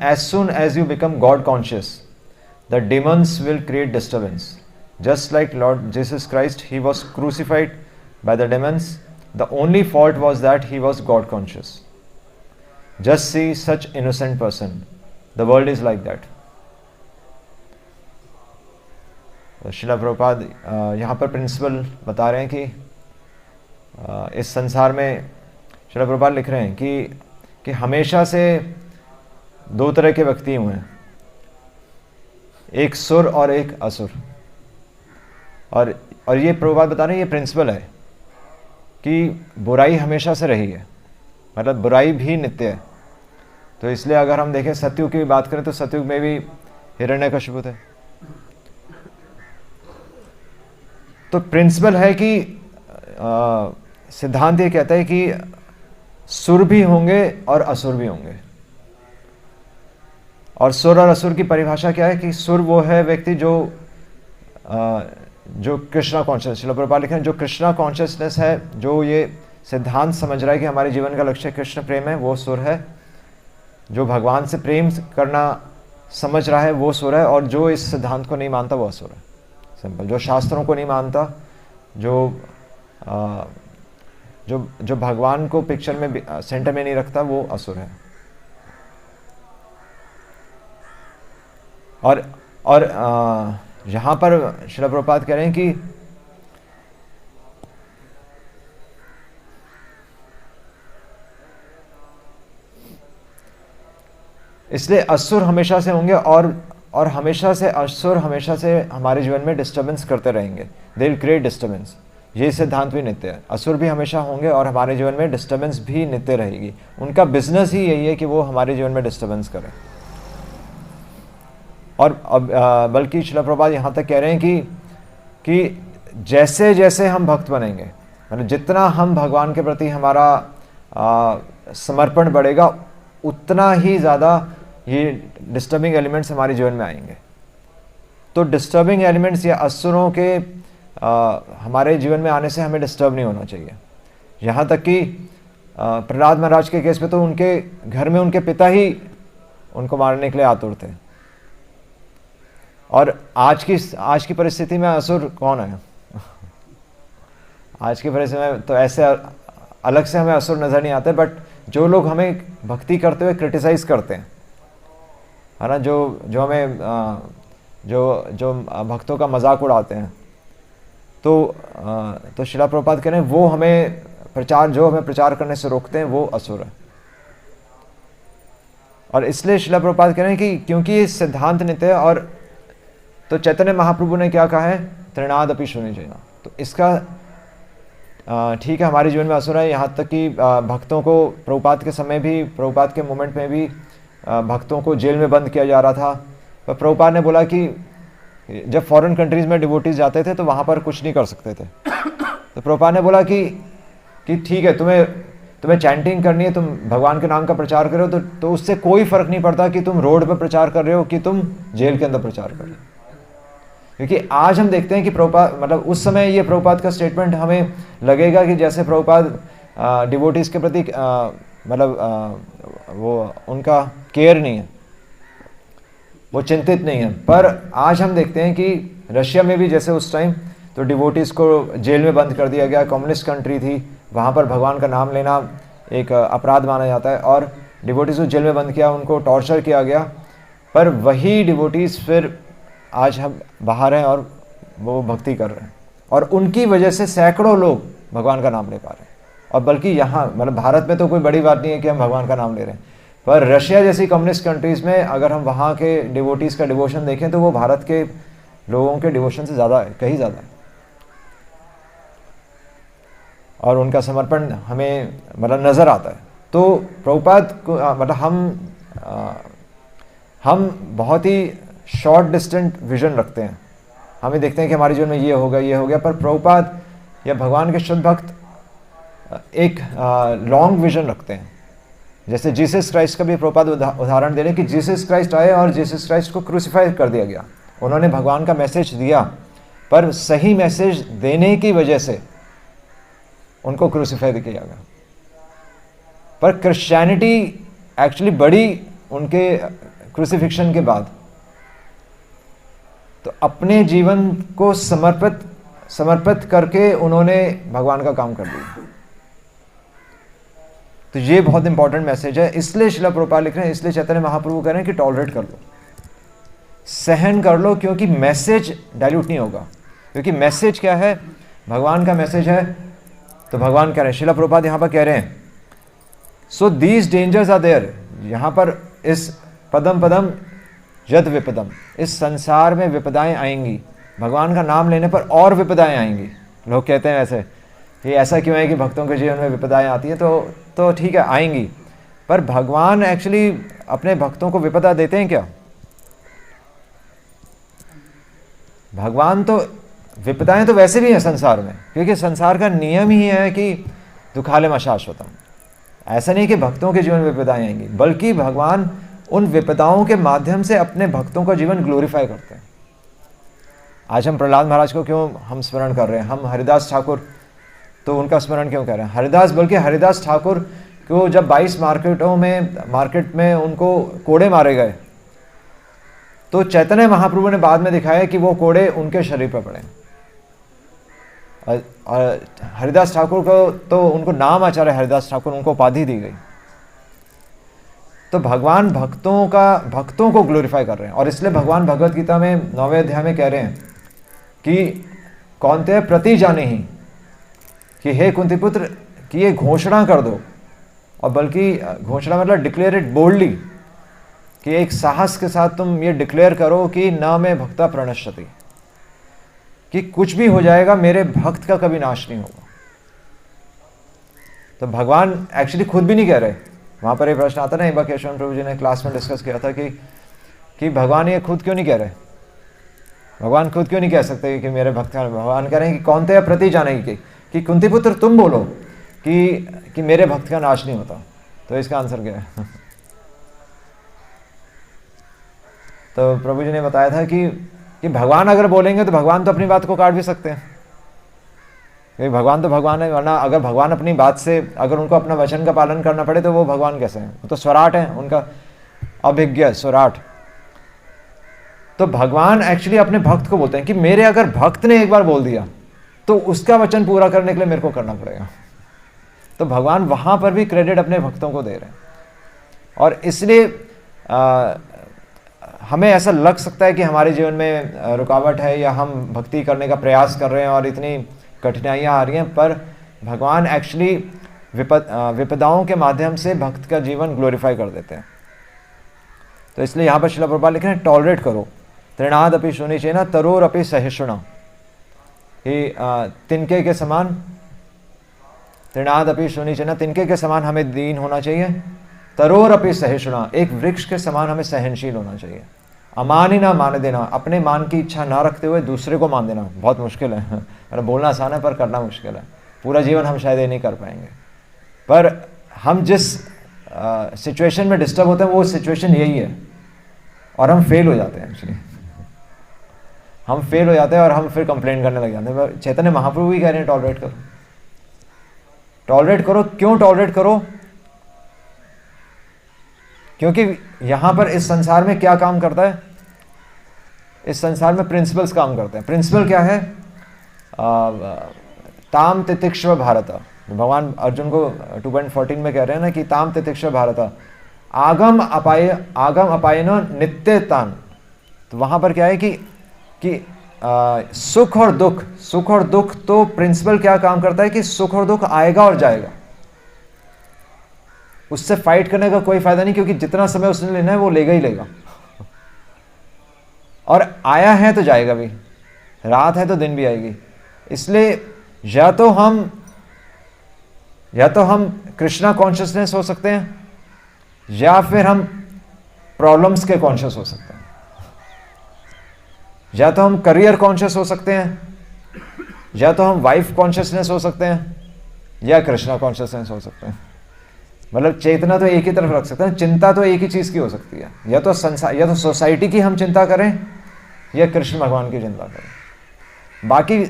as soon as you become God conscious, the demons will create disturbance. Just like Lord Jesus Christ, he was crucified by the demons. The only fault was that he was God conscious. Just see such innocent person. The world is like that. शिला प्रभुपाद यहाँ पर principal बता रहे हैं कि इस संसार में शिला प्रभुपाद लिख रहे हैं कि हमेशा से दो तरह के व्यक्ति हुए हैं, एक सुर और एक असुर। और ये प्रभुपाद बता रहे हैं, ये प्रिंसिपल है कि बुराई हमेशा से रही है, मतलब बुराई भी नित्य है। तो इसलिए अगर हम देखें सतयुग की बात करें तो सतयुग में भी हिरण्यकशिपु थे। तो प्रिंसिपल है कि सिद्धांत ये कहता है कि सुर भी होंगे और असुर भी होंगे। और सुर और असुर की परिभाषा क्या है कि सुर वो है व्यक्ति जो कृष्णा कॉन्शियस, श्रील प्रभुपाद लिखे हैं, जो कृष्णा कॉन्शियसनेस है, जो ये सिद्धांत समझ रहा है कि हमारे जीवन का लक्ष्य कृष्ण प्रेम है, वो सुर है। जो भगवान से प्रेम करना समझ रहा है वो सुर है। और जो इस सिद्धांत को नहीं मानता वो असुर है। सिंपल। जो शास्त्रों को नहीं मानता, जो भगवान को पिक्चर में सेंटर में नहीं रखता, वो असुर है। और यहाँ पर श्रील प्रभुपाद कह रहे हैं कि इसलिए असुर हमेशा से होंगे और हमेशा से असुर हमेशा से हमारे जीवन में डिस्टर्बेंस करते रहेंगे। They will create disturbance. ये सिद्धांत भी नित्य है। असुर भी हमेशा होंगे और हमारे जीवन में डिस्टर्बेंस भी नित्य रहेगी। उनका बिजनेस ही यही है कि वो हमारे जीवन में डिस्टर्बेंस करें। और अब बल्कि श्रील प्रभुपाद यहाँ तक कह रहे हैं कि जैसे जैसे हम भक्त बनेंगे, मतलब जितना हम भगवान के प्रति हमारा समर्पण बढ़ेगा, उतना ही ज़्यादा ये डिस्टर्बिंग एलिमेंट्स हमारे जीवन में आएंगे। तो डिस्टर्बिंग एलिमेंट्स या असुरों के हमारे जीवन में आने से हमें डिस्टर्ब नहीं होना चाहिए। यहाँ तक कि प्रहलाद महाराज के केस में तो उनके घर में उनके पिता ही उनको मारने के लिए आतुर थे। और आज की परिस्थिति में असुर कौन है? आज की परिस्थिति में तो ऐसे अलग से हमें असुर नज़र नहीं आते, बट जो लोग हमें भक्ति करते हुए क्रिटिसाइज करते हैं, है ना, जो हमें जो भक्तों का मजाक उड़ाते हैं, तो श्रील प्रभुपाद कह रहे हैं वो हमें प्रचार करने से रोकते हैं, वो असुर है। और इसलिए श्रील प्रभुपाद कह रहे हैं कि क्योंकि ये सिद्धांत नित्य है, और तो चैतन्य महाप्रभु ने क्या कहा है, तृणादपि शून्यजेन। तो इसका ठीक है, हमारे जीवन में असुर है। यहाँ तक कि भक्तों को प्रभुपाद के समय भी, प्रभुपाद के मोमेंट में भी भक्तों को जेल में बंद किया जा रहा था। पर प्रभुपाद ने बोला कि जब फॉरेन कंट्रीज़ में डिवोटीज जाते थे तो वहाँ पर कुछ नहीं कर सकते थे। तो प्रभुपाद ने बोला कि ठीक है, तुम्हें चैंटिंग करनी है, तुम भगवान के नाम का प्रचार कर रहे हो, तो उससे कोई फ़र्क नहीं पड़ता कि तुम रोड पर प्रचार कर रहे हो कि तुम जेल के अंदर प्रचार कर रहे हो। क्योंकि आज हम देखते हैं कि प्रभुपाद, मतलब उस समय ये प्रभुपाद का स्टेटमेंट हमें लगेगा कि जैसे प्रभुपाद डिवोटीज़ के प्रति वो उनका केयर नहीं है, वो चिंतित नहीं है। पर आज हम देखते हैं कि रशिया में भी जैसे उस टाइम तो डिवोटीज़ को जेल में बंद कर दिया गया। कम्युनिस्ट कंट्री थी, वहाँ पर भगवान का नाम लेना एक अपराध माना जाता है, और डिवोटीज़ को जेल में बंद किया, उनको टॉर्चर किया गया। पर वही डिवोटीज़ फिर आज हम बाहर हैं और वो भक्ति कर रहे हैं, और उनकी वजह से सैकड़ों लोग भगवान का नाम ले पा रहे हैं। और बल्कि यहाँ, मतलब भारत में तो कोई बड़ी बात नहीं है कि हम भगवान का नाम ले रहे हैं, पर रशिया जैसी कम्युनिस्ट कंट्रीज़ में अगर हम वहाँ के डिवोटीज़ का डिवोशन देखें तो वो भारत के लोगों के डिवोशन से ज़्यादा है, कहीं ज़्यादा है। और उनका समर्पण हमें मतलब नज़र आता है। तो प्रभुपाद को मतलब हम बहुत ही शॉर्ट डिस्टेंट विजन रखते हैं। हमें देखते हैं कि हमारे जीवन में ये हो गया, पर प्रभुपाद या भगवान के शुद्ध भक्त एक लॉन्ग विजन रखते हैं। जैसे जीसस क्राइस्ट का भी प्रभुपाद उदाहरण दे रहे हैं कि जीसस क्राइस्ट आए और जीसस क्राइस्ट को क्रूसीफाई कर दिया गया। उन्होंने भगवान का मैसेज दिया, पर सही मैसेज देने की वजह से उनको क्रूसीफाई किया गया। पर क्रिश्चियनिटी एक्चुअली बड़ी उनके क्रूसिफिक्शन के बाद, तो अपने जीवन को समर्पित करके उन्होंने भगवान का काम कर दिया। तो ये बहुत इंपॉर्टेंट मैसेज है। इसलिए श्रील प्रभुपाद लिख रहे हैं, इसलिए चैतन्य महाप्रभु कह रहे हैं कि टॉलरेट कर लो, सहन कर लो, क्योंकि मैसेज डाइल्यूट नहीं होगा। क्योंकि मैसेज क्या है? भगवान का मैसेज है। तो भगवान कह रहे हैं, श्रील प्रभुपाद यहाँ पर कह रहे हैं, so these dangers are there. यहाँ पर इस पदम पदम यद विपदम, इस संसार में विपदाएं आएंगी, भगवान का नाम लेने पर और विपदाएं आएंगी। लोग कहते हैं ऐसे कि ऐसा क्यों है कि भक्तों के जीवन में विपदाएं आती हैं? तो ठीक है, आएंगी, पर भगवान एक्चुअली अपने भक्तों को विपदा देते हैं क्या? भगवान तो विपदाएं तो वैसे भी हैं संसार में, क्योंकि संसार का नियम ही है कि दुखालयम अशाश्वतम। ऐसा नहीं कि भक्तों के जीवन में विपदाएं आएंगी, बल्कि भगवान उन विपदाओं के माध्यम से अपने भक्तों का जीवन ग्लोरीफाई करते हैं। आज हम प्रहलाद महाराज को क्यों हम स्मरण कर रहे हैं? हम हरिदास ठाकुर, तो उनका स्मरण क्यों कर रहे हैं? हरिदास ठाकुर को जब 22 मार्केट में उनको कोड़े मारे गए, तो चैतन्य महाप्रभु ने बाद में दिखाया कि वो कोड़े उनके शरीर पर पड़े। और हरिदास ठाकुर को तो उनको नाम आचार्य हरिदास ठाकुर, उनको उपाधि दी गई। तो भगवान भक्तों को ग्लोरीफाई कर रहे हैं। और इसलिए भगवान भगवत गीता में 9वें अध्याय में कह रहे हैं कि कौन्तेय प्रति जाने ही, कि हे कुंती पुत्र, कि ये घोषणा कर दो, और बल्कि घोषणा मतलब डिक्लेयर इट बोल्डली, कि एक साहस के साथ तुम ये डिक्लेयर करो कि न मैं भक्ता प्रणश्यति, कि कुछ भी हो जाएगा, मेरे भक्त का कभी नाश नहीं होगा। तो भगवान एक्चुअली खुद भी नहीं कह रहे। वहाँ पर एक प्रश्न आता ना, एक बार केशवन प्रभु जी ने क्लास में डिस्कस किया था कि भगवान ये खुद क्यों नहीं कह रहे? भगवान खुद क्यों नहीं कह सकते कि मेरे भक्त का? भगवान कह रहे हैं कि कौन्तेय प्रति जाने कि कुंती पुत्र तुम बोलो कि मेरे भक्त का नाश नहीं होता। तो इसका आंसर क्या है? तो प्रभु जी ने बताया था कि भगवान अगर बोलेंगे तो भगवान तो अपनी बात को काट भी सकते हैं, क्योंकि भगवान तो भगवान है। वरना अगर भगवान अपनी बात से, अगर उनको अपना वचन का पालन करना पड़े तो वो भगवान कैसे हैं? वो तो स्वराट है, उनका अभिज्ञ स्वराट। तो भगवान एक्चुअली अपने भक्त को बोलते हैं कि मेरे अगर भक्त ने एक बार बोल दिया तो उसका वचन पूरा करने के लिए मेरे को करना पड़ेगा। तो भगवान वहाँ पर भी क्रेडिट अपने भक्तों को दे रहे हैं। और इसलिए हमें ऐसा लग सकता है कि हमारे जीवन में रुकावट है, या हम भक्ति करने का प्रयास कर रहे हैं और इतनी कठिनाइयाँ आ रही हैं, पर भगवान एक्चुअली विपदाओं के माध्यम से भक्त का जीवन ग्लोरीफाई कर देते हैं। तो इसलिए यहाँ पर श्रील प्रभुपाद लिख रहे हैं, टॉलरेट करो, तृणाद अपि शूनिचेन तरोर अपि सहिष्णुना, कि तिनके के समान, तृणाद अपि शूनिचेन, तिनके के समान हमें दीन होना चाहिए, तरोर अपि सहिष्णुना, एक वृक्ष के समान हमें सहनशील होना चाहिए, अमानी ना मान देना, अपने मान की इच्छा ना रखते हुए दूसरे को मान देना बहुत मुश्किल है। मतलब बोलना आसान है पर करना मुश्किल है। पूरा जीवन हम शायद ये नहीं कर पाएंगे, पर हम जिस सिचुएशन में डिस्टर्ब होते हैं वो सिचुएशन यही है, और हम फेल हो जाते हैं। एक्चुअली हम फेल हो जाते हैं और हम फिर कंप्लेंट करने लग जाते हैं। चैतन्य महाप्रभु भी कह रहे हैं टॉलरेट करो, टॉलरेट करो। क्यों टॉलरेट करो? क्योंकि यहाँ पर इस संसार में क्या काम करता है? इस संसार में प्रिंसिपल्स काम करते हैं। प्रिंसिपल क्या है? ताम तितिक्ष्व भारत। भगवान अर्जुन को 2.14 में कह रहे हैं ना कि ताम तितिक्ष्व भारत, आगम अपायन नित्य तान। तो वहाँ पर क्या है कि सुख और दुख, तो प्रिंसिपल क्या काम करता है कि सुख और दुख आएगा और जाएगा, उससे फाइट करने का कोई फायदा नहीं, क्योंकि जितना समय उसने लेना है वो लेगा ही लेगा, और आया है तो जाएगा भी, रात है तो दिन भी आएगी। इसलिए या तो हम कृष्णा कॉन्शियसनेस हो सकते हैं, या फिर हम प्रॉब्लम्स के कॉन्शियस हो सकते हैं, या तो हम करियर कॉन्शियस हो सकते हैं, या तो हम वाइफ कॉन्शियसनेस हो सकते हैं, या कृष्णा कॉन्शियसनेस हो सकते हैं। मतलब चेतना तो एक ही तरफ रख सकते हैं, चिंता तो एक ही चीज की हो सकती है, या तो संसार, या तो सोसाइटी की हम चिंता करें, या कृष्ण भगवान की चिंता करें। बाकी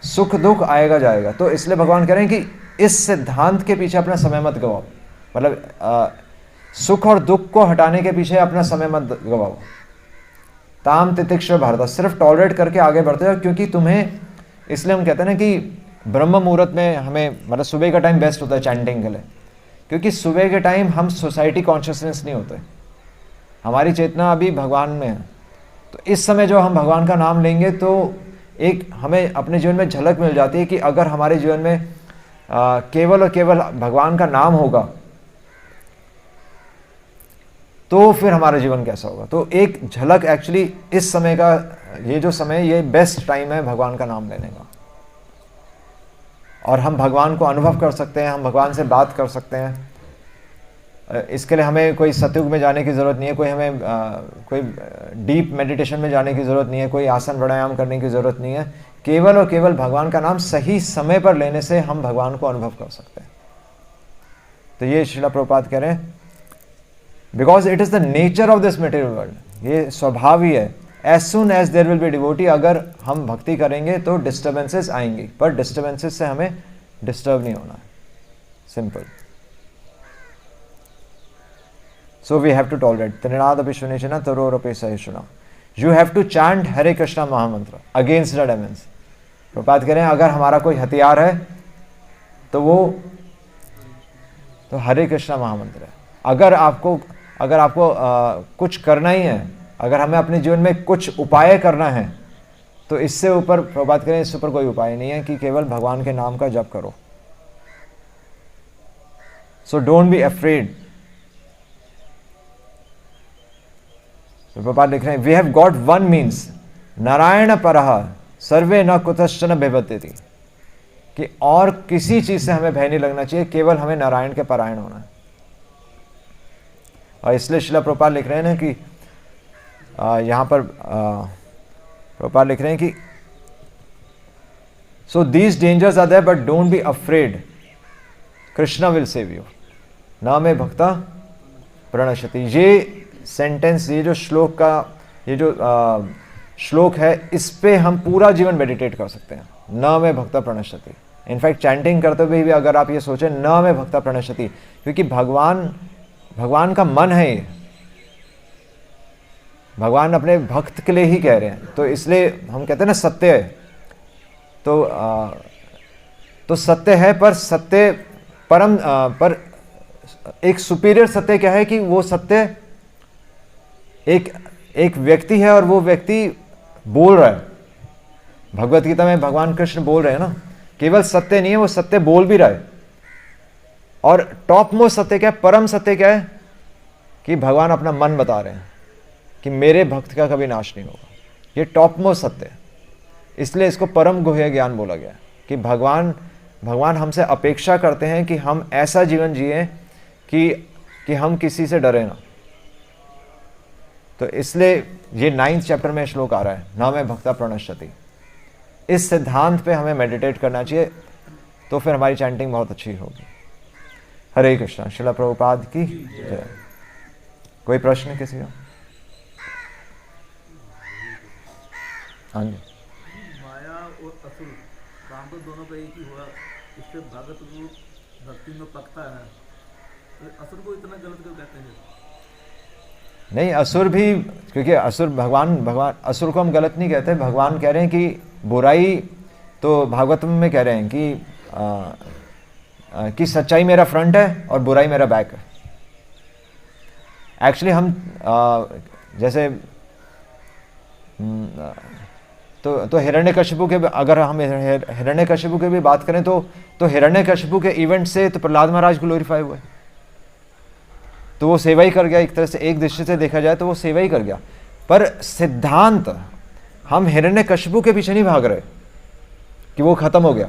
सुख दुख आएगा जाएगा। तो इसलिए भगवान कह रहे हैं कि इस सिद्धांत के पीछे अपना समय मत गवाओ। मतलब सुख और दुख को हटाने के पीछे अपना समय मत गवाओ। ताम तितिक्ष भारत, सिर्फ टॉलरेट करके आगे बढ़ते हो, क्योंकि तुम्हें, इसलिए हम कहते हैं ना कि ब्रह्म मुहूर्त में हमें, मतलब सुबह का टाइम बेस्ट होता है चैंटिंग के लिए, क्योंकि सुबह के टाइम हम सोसाइटी कॉन्शियसनेस नहीं होते, हमारी चेतना अभी भगवान में है। तो इस समय जो हम भगवान का नाम लेंगे तो एक हमें अपने जीवन में झलक मिल जाती है कि अगर हमारे जीवन में केवल और केवल भगवान का नाम होगा तो फिर हमारा जीवन कैसा होगा। तो एक झलक एक्चुअली इस समय का, ये जो समय, ये बेस्ट टाइम है भगवान का नाम लेने का, और हम भगवान को अनुभव कर सकते हैं, हम भगवान से बात कर सकते हैं। इसके लिए हमें कोई सतयुग में जाने की ज़रूरत नहीं है, कोई हमें कोई डीप मेडिटेशन में जाने की ज़रूरत नहीं है, कोई आसन प्राणायाम करने की ज़रूरत नहीं है। केवल और केवल भगवान का नाम सही समय पर लेने से हम भगवान को अनुभव कर सकते हैं। तो ये श्रील प्रभुपाद कह रहे हैं, because it is the nature of this material world, ये स्वभाव ही है। As soon as there will be devotee, अगर हम भक्ति करेंगे तो डिस्टर्बेंसेस आएंगी, पर डिस्टर्बेंसेस से हमें डिस्टर्ब नहीं होना है, simple. So we have to tolerate त्रिनादपि शुनिचना तरोरपि सहिष्णुना। You have to chant Hare Krishna mahamantra against the Demons. Prabhupada कह रहे हैं अगर हमारा कोई हथियार है तो वो तो हरे कृष्णा महामंत्र है। अगर आपको कुछ करना ही है, अगर हमें अपने जीवन में कुछ उपाय करना है, तो इससे ऊपर प्रभुपाद करें, इससे ऊपर कोई उपाय नहीं है कि केवल भगवान के नाम का जप करो। So don't be afraid. Prabhupada लिख रहे हैं, we have got one means Narayana परः सर्वे न कुतश्चन बिभत्यति, कि और किसी चीज से हमें भय नहीं लगना चाहिए, केवल हमें नारायण के परायण होना है। और इसलिए श्रील प्रभुपाद लिख रहे हैं ना कि यहाँ पर प्रभुपाद लिख रहे हैं कि so these dangers are there but don't be afraid, Krishna will save you, न मे भक्ता प्रणश्यति। ये सेंटेंस, ये जो श्लोक का, ये जो श्लोक है, इस पे हम पूरा जीवन मेडिटेट कर सकते हैं। न मे भक्ता प्रणश्यति। इनफैक्ट चैंटिंग करते हुए भी अगर आप ये सोचें न मे भक्ता प्रणश्यति, क्योंकि भगवान का मन है ये, भगवान अपने भक्त के लिए ही कह रहे हैं। तो इसलिए हम कहते हैं ना सत्य है, तो सत्य है, पर सत्य परम पर एक सुपीरियर सत्य क्या है कि वो सत्य एक व्यक्ति है और वो व्यक्ति बोल रहा है। भगवत गीता में भगवान कृष्ण बोल रहे हैं ना, केवल सत्य नहीं है, वो सत्य बोल भी रहा है। और टॉप मोस्ट सत्य क्या है, परम सत्य क्या है, कि भगवान अपना मन बता रहे हैं कि मेरे भक्त का कभी नाश नहीं होगा। ये टॉप मोस्ट सत्य है, इसलिए इसको परम गुह्य ज्ञान बोला गया कि भगवान हमसे अपेक्षा करते हैं कि हम ऐसा जीवन जिए कि हम किसी से डरे ना। तो इसलिए ये 9th चैप्टर में श्लोक आ रहा है, न मे भक्ता प्रणश्यति। इस सिद्धांत पे हमें मेडिटेट करना चाहिए, तो फिर हमारी चैंटिंग बहुत अच्छी होगी। हरे कृष्णा। श्रील प्रभुपाद की जय। कोई प्रश्न किसी का? हाँ जी। माया और असुर काम तो दोनों का एक ही हुआ, इससे भगत को भक्ति में पकता है, तो असुर को इतना गलत क्यों कहते हैं? नहीं, असुर भी, क्योंकि असुर भगवान असुर को हम गलत नहीं कहते। भगवान कह रहे हैं कि बुराई, तो भागवतम में कह रहे हैं कि सच्चाई मेरा फ्रंट है और बुराई मेरा बैक है। एक्चुअली हम जैसे तो हिरण्यकशिपु के, अगर हम हिरण्यकशिपु की भी बात करें तो हिरण्यकशिपु के इवेंट से तो प्रहलाद महाराज ग्लोरीफाई हुए, तो वो सेवा ही कर गया। एक तरह से, एक दृष्टि से देखा जाए तो वो सेवा ही कर गया। पर सिद्धांत, हम हिरण्यकशिपु के पीछे नहीं भाग रहे कि वो खत्म हो गया।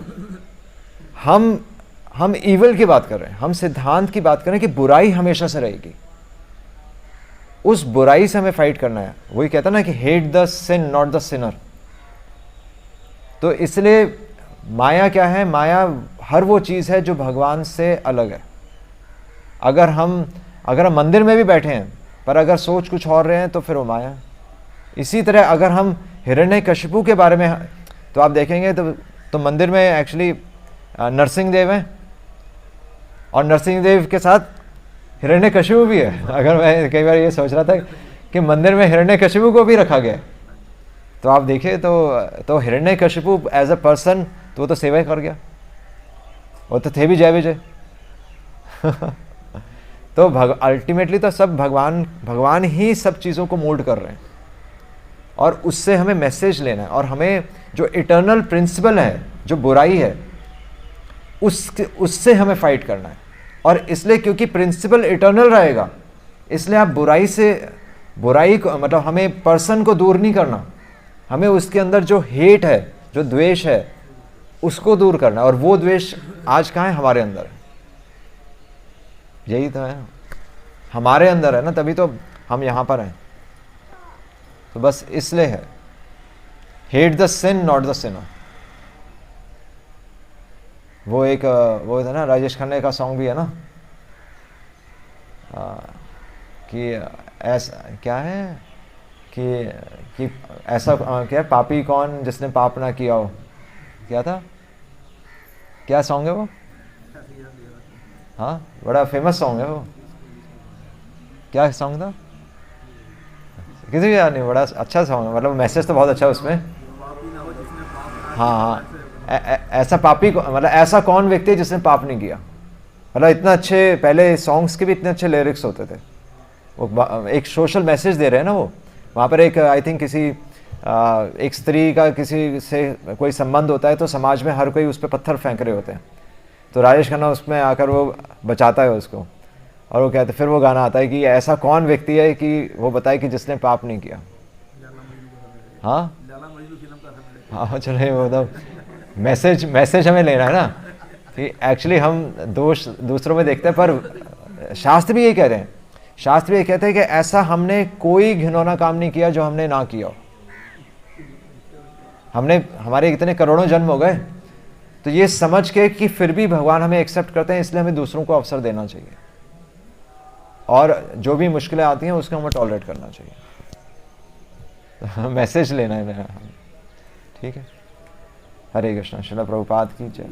हम ईवल की बात कर रहे हैं, हम सिद्धांत की बात कर रहे हैं कि बुराई हमेशा से रहेगी, उस बुराई से हमें फाइट करना है। वही कहता ना कि hate the sin not the sinner. तो इसलिए माया क्या है? माया हर वो चीज़ है जो भगवान से अलग है। अगर हम मंदिर में भी बैठे हैं पर अगर सोच कुछ और रहे हैं तो फिर वो माया। इसी तरह अगर हम हिरण्यकशिपु के बारे में तो आप देखेंगे तो मंदिर में एक्चुअली नरसिंह देव हैं, और नरसिंह देव के साथ हिरण्यकशिपु भी है। अगर मैं कई बार ये सोच रहा था कि मंदिर में हिरण्यकशिपु को भी रखा गया, तो आप देखिए तो हिरण्यकशिपु एज अ पर्सन तो वो तो सेवा ही कर गया, वो तो थे भी जय विजय। तो अल्टीमेटली तो सब भगवान ही सब चीज़ों को मोल्ड कर रहे हैं, और उससे हमें मैसेज लेना है, और हमें जो इटर्नल प्रिंसिपल है, जो बुराई है, उससे हमें फाइट करना है। और इसलिए क्योंकि प्रिंसिपल इटर्नल रहेगा, इसलिए आप बुराई को मतलब हमें पर्सन को दूर नहीं करना, हमें उसके अंदर जो हेट है, जो द्वेष है, उसको दूर करना है। और वो द्वेष आज कहाँ है? हमारे अंदर है। यही तो है, हमारे अंदर है ना, तभी तो हम यहाँ पर हैं। तो बस इसलिए है, hate the sin not the sinner. वो एक वो था ना, राजेश खन्ना का सॉन्ग भी है ना, कि ऐसा क्या है कि ऐसा क्या, पापी कौन जिसने पाप ना किया हो, क्या था, क्या सॉन्ग है वो? हाँ, बड़ा फेमस सॉन्ग है वो। क्या सॉन्ग था? किसी भी याद नहीं, बड़ा अच्छा सॉन्ग है, मतलब मैसेज तो बहुत अच्छा है उसमें। हाँ, ऐसा पापी को, मतलब ऐसा कौन व्यक्ति है जिसने पाप नहीं किया। मतलब इतना अच्छे, पहले सॉन्ग्स के भी इतने अच्छे लिरिक्स होते थे। वो एक सोशल मैसेज दे रहे हैं ना वो। वहाँ पर एक आई थिंक किसी एक स्त्री का किसी से कोई संबंध होता है, तो समाज में हर कोई उस पर पत्थर फेंक रहे होते हैं, तो राजेश खन्ना उसमें आकर वो बचाता है उसको, और वो कहते, फिर वो गाना आता है कि ऐसा कौन व्यक्ति है कि वो बताए कि जिसने पाप नहीं किया। हाँ हाँ, चलो वो तो मैसेज हमें लेना है ना, कि एक्चुअली हम दोष दूसरों में देखते हैं, पर शास्त्र भी यही कह रहे हैं। शास्त्र भी ये कहते हैं कि ऐसा हमने कोई घिनौना काम नहीं किया जो हमने ना किया हो। हमारे इतने करोड़ों जन्म हो गए, तो ये समझ के कि फिर भी भगवान हमें एक्सेप्ट करते हैं, इसलिए हमें दूसरों को अवसर देना चाहिए, और जो भी मुश्किलें आती हैं उसको हमें टॉलरेट करना चाहिए। मैसेज लेना है मेरा, ठीक है। हरे कृष्णा। श्रील प्रभुपाद की जय।